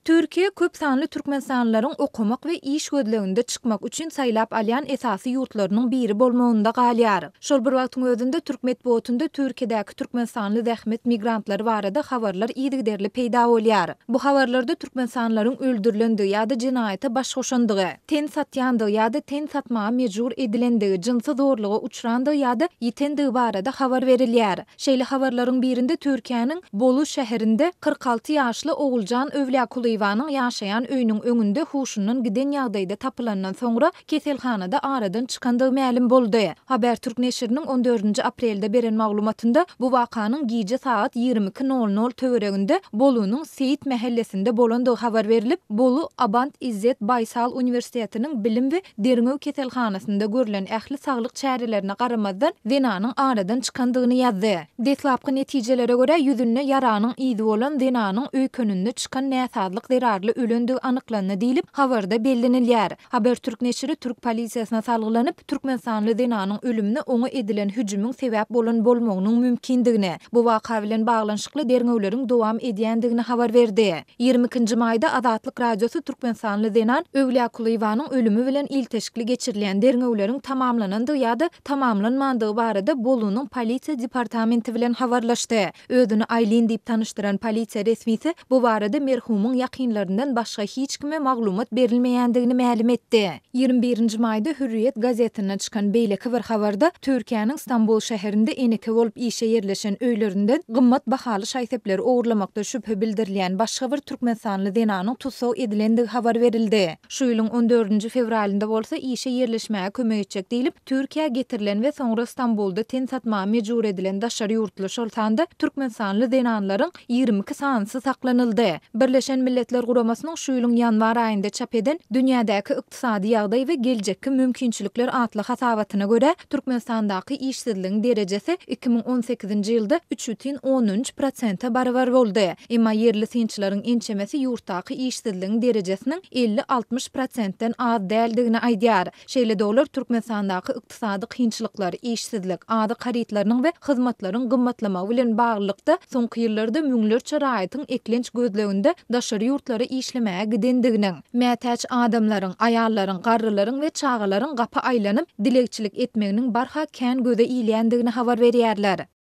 Türkiye köp sanly türkmensanlaryň okumak we iş gözleginde çykmak üçin saýlap alýan esasy ýurtlarynyň biri bolmagynda galýar. Şol bir wagtyň özünde Türk medeniýetinde Türkiýedäki türkmensanly zähmet migrantlary barada habarlar ýygyderli peýda bolýar. Bu habarlarda türkmensanlaryň öldürilendige ýa-da jinaýata baş goşandygy, ten satýandygy ýa-da ten satmaga mejbur edilendigi, jinsy zorluga uçrandygy ýa-da ýitendigi barada habar berilýär. Şeýle habarlaryň birinde Türkiýanyň Bolu şäherinde 46 ýaşly Oguljan Övliýakuly Ivanyň ýaşaýan öýüniň öňünde huşundan giden ýagdaýda tapylandan soňra keselhanada aradan çykandygy ma'lum boldy. Habar Türk neşriniň 14 aprelde beren maglumatynda bu wakanyň gije saat 22:00 töwereginde Bolunyň Seyit mahallesinde bolandygy habar berilip, Bolu Abant İzzet Baysal Universitetiniň bilim we derňöw keselhanasynda görülen ähli saglyk çärelerine garamazdan Zenanyň aradan çykandygyny ýazdy. Detlapky netijelere görä ýüzünde ýaranyň izi bolan Zenanyň öýküninde çykan näsadlyk zerarly ölendigi anyklandy diýilip habarda bellenilýär. Habar Türk neşri Türk polisiýasyna salgylanyp Türkmensanly Zenanyň ölümine oňa edilen hüjümüň sebäp bolan bolmagynyň mümkindigini, bu waka bilen baglanşykly derňöwleriň dowam edýändigini habar berdi. 22 maýda Azatlyk radiosu Türkmensanly Zenan Övliýakuly Ivanyň ölümi bilen ilteşikli geçirilen derňöwleriň tamamlanandygy ýa-da tamamlanmandygy barada Bolunyň polisiýa departamenti bilen habarlaşdy. Özüni Aylin diýip tanışdyran polisiýa resmisi bu barada merhumyň ýakynlaryndan başga hiç kime maglumat berilmeýändigini ma'lum etdi. 21 maýda Hürriyet gazetine çykan beýleki bir habarda Türkiýanyň Istanbul şäherinde eneke bolup işe ýerleşen öýlerinden gymmat bahaly şaýsepleri ogurlamakda şüphe bildirilýän başga bir türkmensanly Zenanyň tutsaw edilendigi habar berildi. Şu ýylyň 14 fevralynda bolsa işe ýerleşmäge kömek etjek diýilip Türkiýe getirilen we soňra Istanbulda ten satmaga mejbur edilen daşary ýurtly şoltanda türkmensanly Zenanlaryň 22 sanyny saklanyldy. Birleşen Milletler Guramasynyň şu ýylyň ýanwar aýynda çap eden Dünýädäki ykdysady ýagdaý we geljekki mümkinçilikler atly hasabatyna görä Türkmenstandaky işsizligiň derejesi 2018-nji ýylda 3,13% barabar boldy. Emma ýerli synçylaryň ençemesi ýurtdaky işsizligiň derejesiniň 50-60%-den az däldigini aýdýar. Şeýle de olar Türkmenstandaky ykdysady kynçylyklar, işsizlik, ady haritlarynyň we hyzmatlaryň gymmatlamagy bilen baglykda soňky ýyllarda müňlerçe raýatyň eklenç gözleginde daşary ýurtlary işlemäge gidendiginiň, mätäç adamlaryň, aýallaryň, garrylaryň we çagalaryň gapy aýlanyp dilekçilik etmeginiň barha kän göze ilýändigini habar berýärler.